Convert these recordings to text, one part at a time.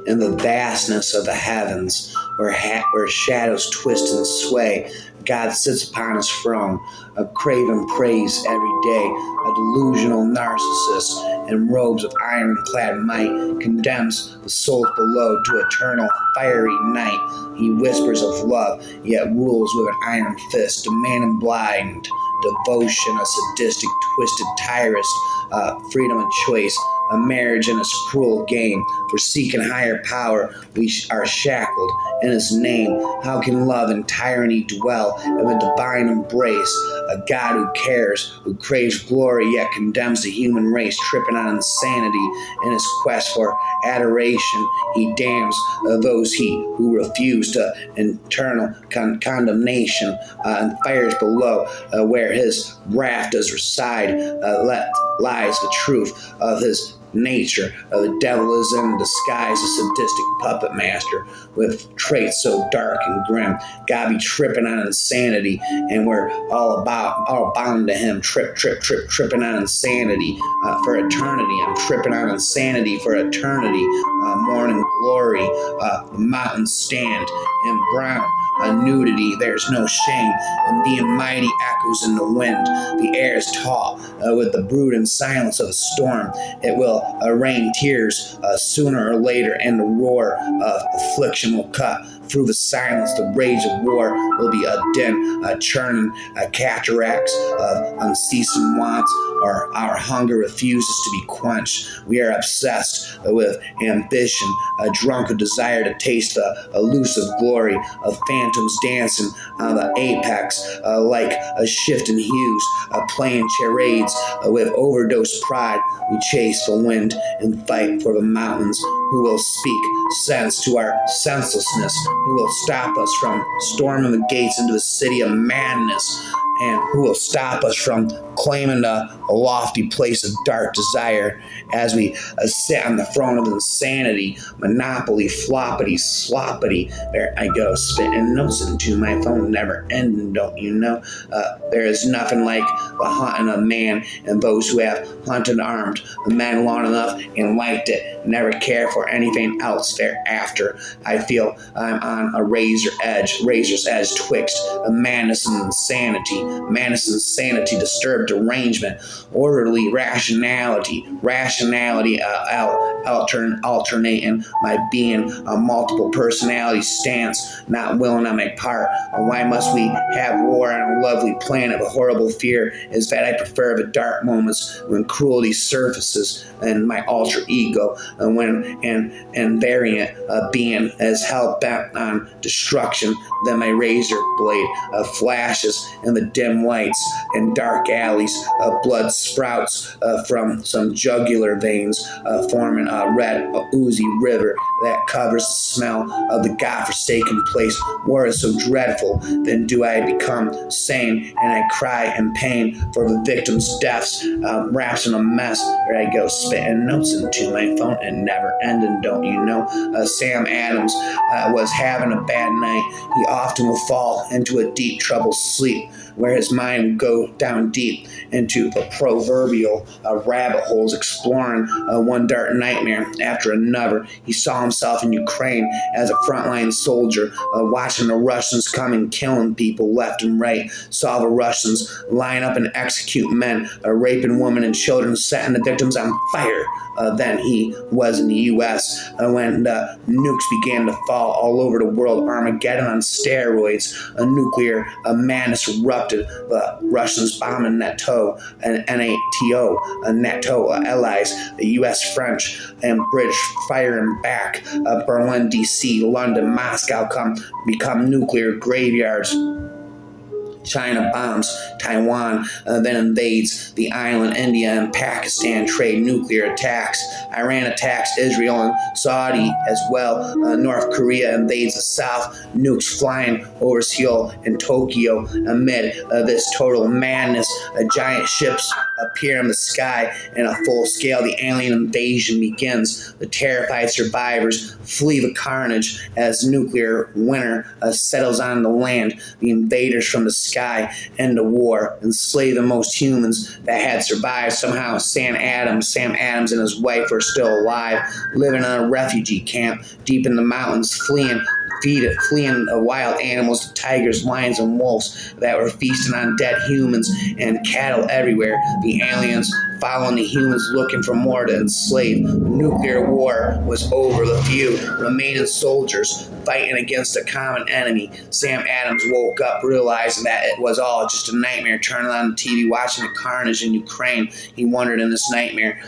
In the vastness of the heavens, where shadows twist and sway, God sits upon his throne, a craven praise every day, a delusional narcissist in robes of ironclad might, condemns the souls below to eternal fiery night. He whispers of love, yet rules with an iron fist, demanding blind devotion, a sadistic, twisted tyrant, freedom and choice, a marriage and its cruel game. For seeking higher power, we are shackled in his name. How can love and tyranny dwell in a divine embrace? A God who cares, who craves glory, yet condemns the human race, tripping on insanity in his quest for adoration. He damns those who refuse to eternal condemnation and fires below, where his wrath does reside. Lies the truth of his nature. The devil is in disguise, a sadistic puppet master with traits so dark and grim. God be tripping on insanity, and we're all bound to him. Tripping on insanity for eternity. I'm tripping on insanity for eternity. Morning glory, the mountains stand in brown. Nudity, there's no shame in being mighty echoes in the wind. The air is tall with the brooding silence of a storm. It will rain tears sooner or later, and the roar of affliction will cut through the silence. The rage of war will be a din, churning cataracts of unceasing wants. Our hunger refuses to be quenched. We are obsessed with ambition, drunk with desire to taste the elusive glory of phantoms dancing on the apex like a shifting hues, playing charades with overdosed pride. We chase the wind and fight for the mountains. Who will speak sense to our senselessness? Who will stop us from storming the gates into the city of madness? And who will stop us from claiming a lofty place of dark desire as we sit on the throne of insanity? Monopoly, floppity, sloppity. There I go, spitting notes into my phone, never ending, don't you know? There is nothing like the hunting of man, and those who have hunted armed the men long enough and liked it never care for anything else thereafter. I feel I'm on a razor's edge twixt madness and insanity. Madness and sanity, disturbed derangement, orderly rationality, alternating my being, a multiple personality stance, not willing on my part. Why must we have war on a lovely planet? A horrible fear is that I prefer the dark moments when cruelty surfaces and my alter ego, and variant being as hell bent on destruction than my razor blade flashes in the dim lights and dark alleys. Blood sprouts from some jugular veins, forming a red oozy river that covers the smell of the godforsaken place. War is so dreadful, then do I become sane, and I cry in pain for the victims' deaths, wraps in a mess. There I go, spitting notes into my phone and never ending, don't you know? Sam Adams was having a bad night. He often will fall into a deep troubled sleep, where his mind would go down deep into the proverbial rabbit holes, exploring one dark nightmare after another. He saw himself in Ukraine as a frontline soldier, watching the Russians come and killing people left and right. Saw the Russians line up and execute men, raping women and children, setting the victims on fire. Then he was in the U.S. When the nukes began to fall all over the world. Armageddon on steroids. A nuclear madness erupted. The Russians bombing NATO and NATO, NATO allies. The U.S., French, and British firing back. Berlin, D.C., London, Moscow become nuclear graveyards. China bombs Taiwan, then invades the island. India and Pakistan trade nuclear attacks. Iran attacks Israel and Saudi as well. North Korea invades the south. Nukes flying over Seoul and Tokyo. Amid this total madness, giant ships appear in the sky in a full scale. The alien invasion begins. The terrified survivors flee the carnage as nuclear winter settles on the land. The invaders from the sky end the war, enslave the most humans that had survived. Somehow Sam Adams and his wife are still alive, living in a refugee camp deep in the mountains, fleeing wild animals, tigers, lions, and wolves that were feasting on dead humans and cattle everywhere. The aliens following the humans looking for more to enslave. Nuclear war was over. The few remaining soldiers fighting against a common enemy. Sam Adams woke up realizing that it was all just a nightmare. Turning on the TV, watching the carnage in Ukraine, he wondered in this nightmare,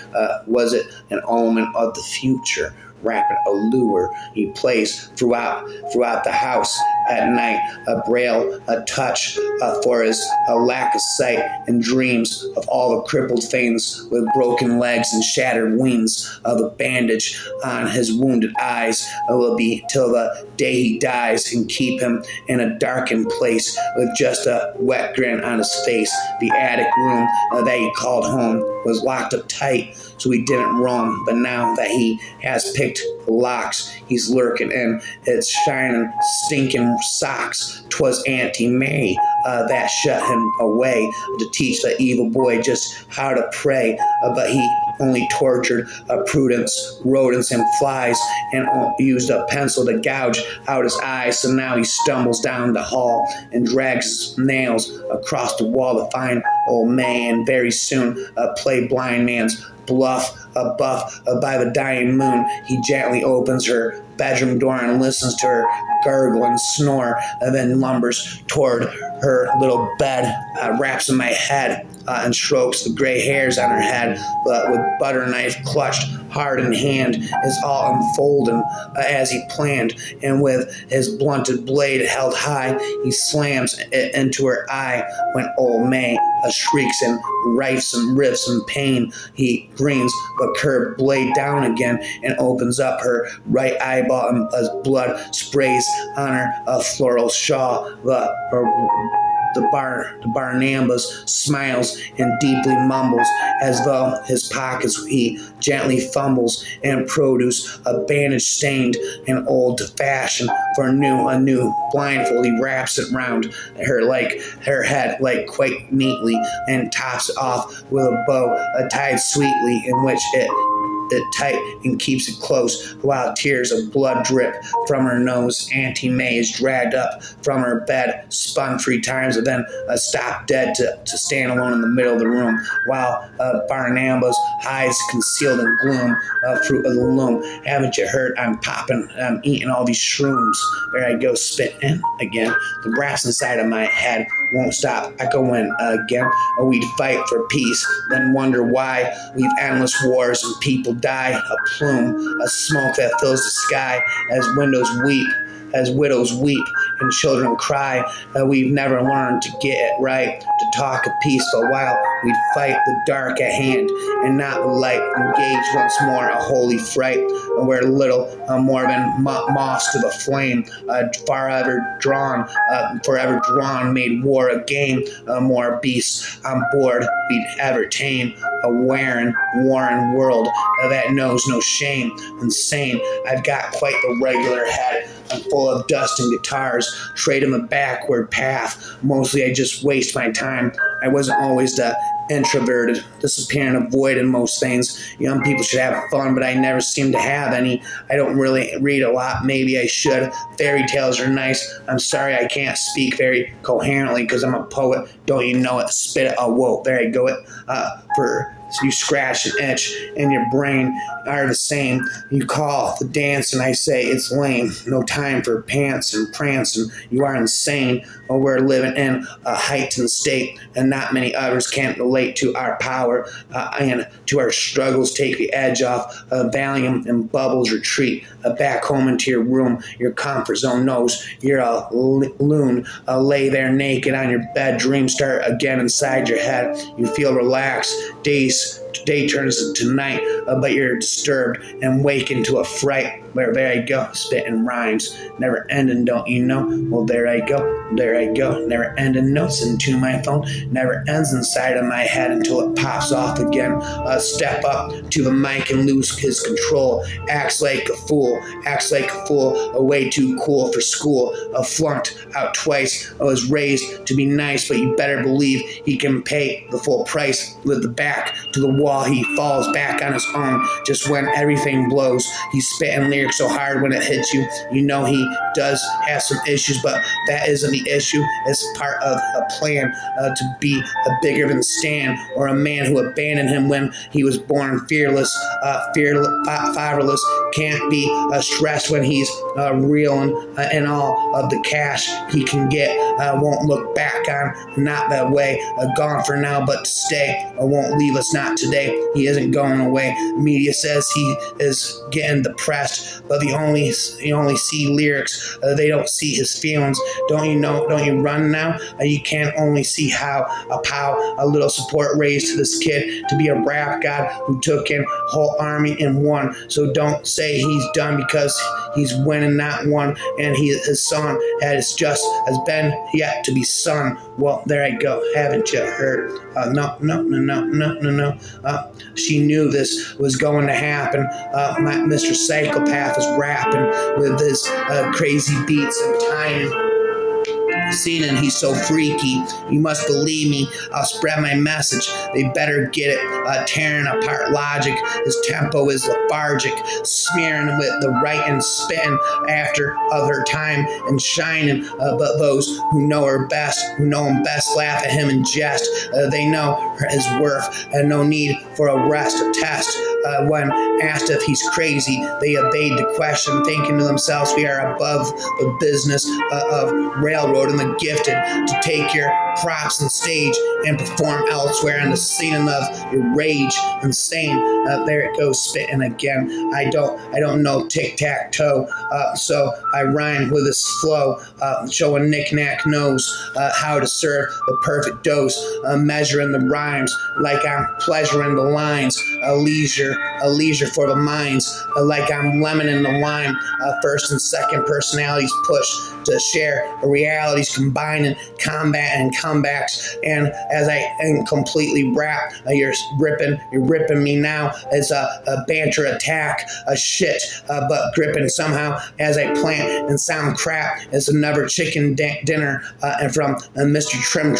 was it an omen of the future? Rapid allure he plays throughout the house at night, a braille, a touch for his lack of sight, and dreams of all the crippled things with broken legs and shattered wings. The bandage on his wounded eyes will be till the day he dies and keep him in a darkened place with just a wet grin on his face. The attic room that he called home was locked up tight, so he didn't roam. But now that he has picked the locks, he's lurking in its shining, stinking socks. 'Twas Auntie May that shut him away to teach the evil boy just how to pray. But he only tortured Prudence, rodents, and flies, and used a pencil to gouge out his eyes. So now he stumbles down the hall and drags his nails across the wall to find old May, and very soon play blind man's buff by the dying moon. He gently opens her bedroom door and listens to her gurgle and snore, and then lumbers toward her little bed, wraps in my head and strokes the gray hairs on her head, but with butter knife clutched hard in hand, is all unfolding as he planned, and with his blunted blade held high, he slams it into her eye. When old May shrieks and rips in pain, he grins, but curved blade down again and opens up her right eyeball, and as blood sprays on her floral shawl. The Barnabas smiles and deeply mumbles as though his pockets he gently fumbles and produce a bandage stained and old-fashioned for a new blindfold. He wraps it round her head like quite neatly and tops it off with a bow tied sweetly, in which it tight and keeps it close while tears of blood drip from her nose. Auntie May is dragged up from her bed, spun 3 times, and then stopped dead to stand alone in the middle of the room while Barnabas hides concealed in gloom through the loom. Haven't you heard? I'm eating all these shrooms. There I go, spitting again. The brass inside of my head won't stop echoing again. We'd fight for peace, then wonder why we've endless wars and people die. A plume, a smoke that fills the sky as widows weep and children cry. We've never learned to get it right, to talk a peaceful while we'd fight the dark at hand and not the light. Engage once more a holy fright, where little more than moths to the flame, forever drawn, made war a game. More beasts on board we'd ever tame. A warring world that knows no shame. Insane, I've got quite the regular head. I'm full of dust and guitars, trade him a backward path. Mostly I just waste my time. I wasn't always the introverted, disappearing, avoiding most things. Young people should have fun, but I never seem to have any. I don't really read a lot. Maybe I should. Fairy tales are nice. I'm sorry I can't speak very coherently because I'm a poet. Don't you know it? Spit it. Oh, whoa, there you go. So you scratch and itch, and your brain are the same. You call the dance, and I say it's lame. No time for pants and prance, and you are insane. Well, we're living in a heightened state, and not many others can't relate to our power and to our struggles. Take the edge off. Valium and bubbles retreat back home into your room. Your comfort zone knows you're a loon. Lay there naked on your bed. Dreams start again inside your head. You feel relaxed. Days day turns into night, but you're disturbed and wake into a fright. Where there I go, spitting rhymes, never ending, don't you know? Well, there I go, never ending notes into my phone, never ends inside of my head until it pops off again. Step up to the mic and lose his control. Acts like a fool, way too cool for school. Flunked out twice. I was raised to be nice, but you better believe he can pay the full price. With the back to the wall, he falls back on his own. Just when everything blows, he's spitting lyrics so hard when it hits you. You know he does have some issues, but that isn't the issue. It's part of a plan to be a bigger than Stan, or a man who abandoned him when he was born fearless, fatherless. Can't be stressed when he's reeling in all of the cash he can get. Won't look back on, not that way. Gone for now, but to stay. Won't leave us, not today. He isn't going away. Media says he is getting depressed, but you only see lyrics. They don't see his feelings. Don't you run now? You can't only see how a little support raised this kid to be a rap god who took in whole army in one. So don't say he's done because he's winning, not one, and his song has been yet to be sung. Well, there I go. Haven't you heard? No. She knew this was going to happen. Mr. Psychopath is rapping with his crazy beats and timing. Seen and he's so freaky. You must believe me. I'll spread my message. They better get it. Tearing apart logic. His tempo is lethargic, smearing with the right and spitting after other time and shining. But those who know him best, laugh at him and jest. They know his worth and no need for a rest or test. When asked if he's crazy, they evade the question, thinking to themselves, we are above the business of railroad and the gifted to take your props on stage and perform elsewhere on the scene of your rage. Insane. There it goes, spitting again. I don't know tic-tac-toe, so I rhyme with this flow, showing knick-knack knows how to serve the perfect dose, measuring the rhymes like I'm pleasuring the lines, a leisure for the minds, like I'm lemon in the lime. First and second personalities push to share realities, combining combat and comebacks. And as I completely rap, you're ripping me now. It's a banter attack, a shit, but gripping somehow as I plant and sound crap. It's another chicken dinner, and from Mr. Trimmer,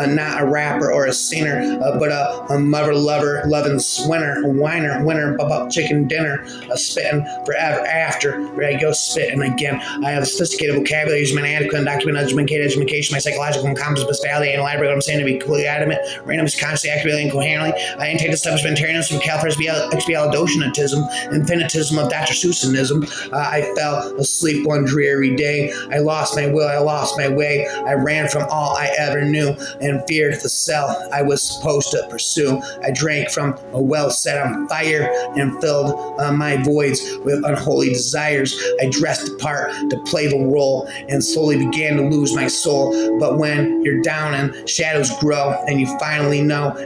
not a rapper or a singer, but a mother lover, loving winner, about chicken dinner, spitting forever after. There I go, spitting again. I have a sophisticated vocabulary, use my adequate and documented education, my psychological and complex personality, and elaborate what I'm saying to be completely adamant, random, consciously, accurately, and coherently. I intake the supplementarianism, expialidocianism, infinitism of Dr. Seussianism. I fell asleep one dreary day. I lost my will, I lost my way. I ran from all I ever knew and feared the cell I was supposed to pursue. I drank from a well set on fire and filled my voids with unholy desires. I dressed the part to play the role and slowly began to lose my soul. But when you're down and shadows grow and you finally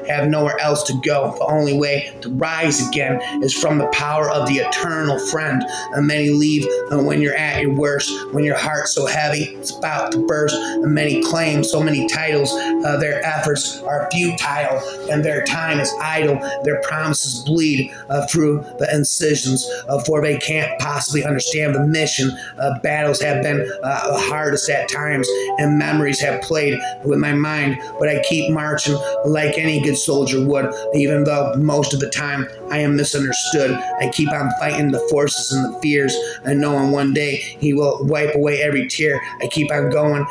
have nowhere else to go, the only way to rise again is from the power of the eternal friend. And many leave when you're at your worst, when your heart's so heavy it's about to burst. And many claim so many titles, their efforts are futile and their time is idle. Their promises bleed through the incisions, for they can't possibly understand the mission. Battles have been the hardest at times, and memories have played with my mind, but I keep marching like any good soldier would, even though most of the time I am misunderstood. I keep on fighting the forces and the fears, and knowing one day he will wipe away every tear. I keep on going,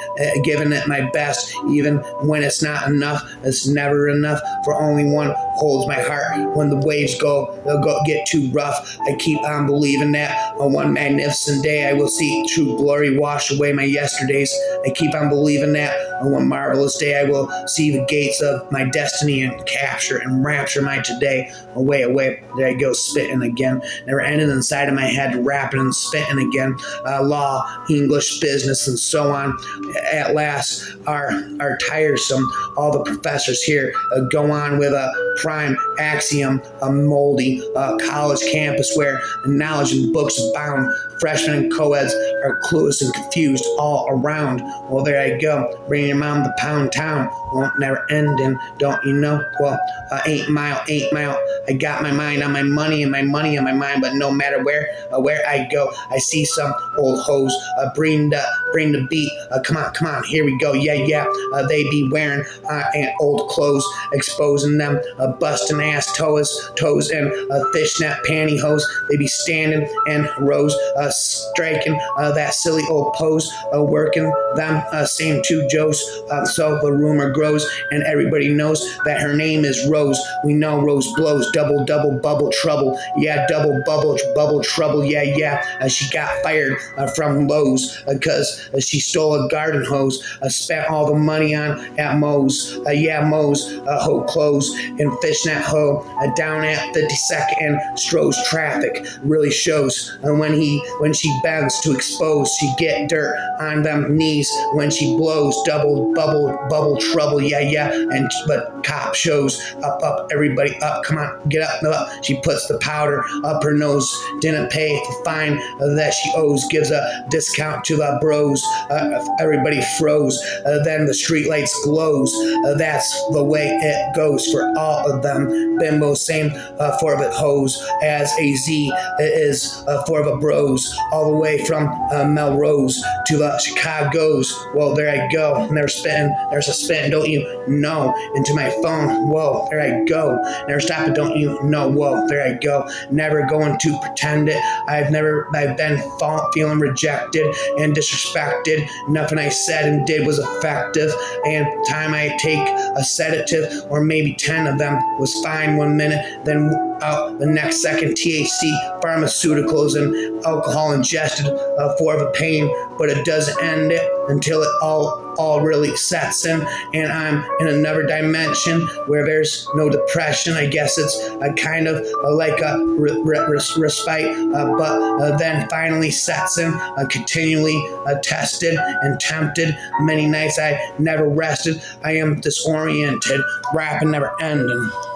giving it my best, even when it's not enough. It's never enough, for only one holds my heart when the waves get too rough. I keep on believing that on one magnificent day I will see true glory wash away my yesterdays. I keep on believing that On one marvelous day I will see the gates of my destiny and capture and rapture my today. Away, there I go, spitting again. Never ended inside of my head, rapping and spitting again. Law, English, business, and so on. At last are tiresome. All the professors here go on with a prime axiom, a moldy college campus where knowledge and books abound. Freshmen and co-eds are clueless and confused all around. Well, there I go, bringing your mom to Pound Town. Won't never ending, don't you know? Well, 8 Mile. I got my mind on my money and my money on my mind, but no matter where I go, I see some old hoes bring the beat. Come on, here we go. Yeah. They be wearing old clothes, exposing them, busting ass toes and fishnet pantyhose. They be standing in rows, striking that silly old pose, working them same two Joes. So the rumor grows, and everybody knows that her name is Rose. We know Rose blows, double bubble trouble. Yeah, double bubble trouble. Yeah. She got fired from Lowe's because she stole a garden hose. Spent all the money on at Moe's. Moe's hoe clothes and fishnet hoe down at 52nd and Stroh's. Traffic really shows when she bends to expose. She get dirt on them knees when she blows. Double bubble trouble. Yeah. And but cop shows up, everybody up. Come on, get up. She puts the powder up her nose. Didn't pay the fine that she owes. Gives a discount to the bros. Everybody froze. Then the streetlights glows. That's the way it goes for all of them. Bimbo, same for the hoes as AZ is for the bros. All the way from Melrose to the Chicago's. Well, there I go. There's a spin, don't you know? Into my phone. Whoa, there I go. Never stop it, don't you know? Whoa, there I go. Never going to pretend it. I've been feeling rejected and disrespected. Nothing I said and did was effective. And time I take a sedative, or maybe 10 of them, was fine 1 minute, then the next second THC, pharmaceuticals, and alcohol ingested for the pain, but it doesn't end it until it all really sets in, and I'm in another dimension where there's no depression. I guess it's a kind of like a respite, but then finally sets in, continually tested and tempted. Many nights I never rested. I am disoriented, rapping never ending.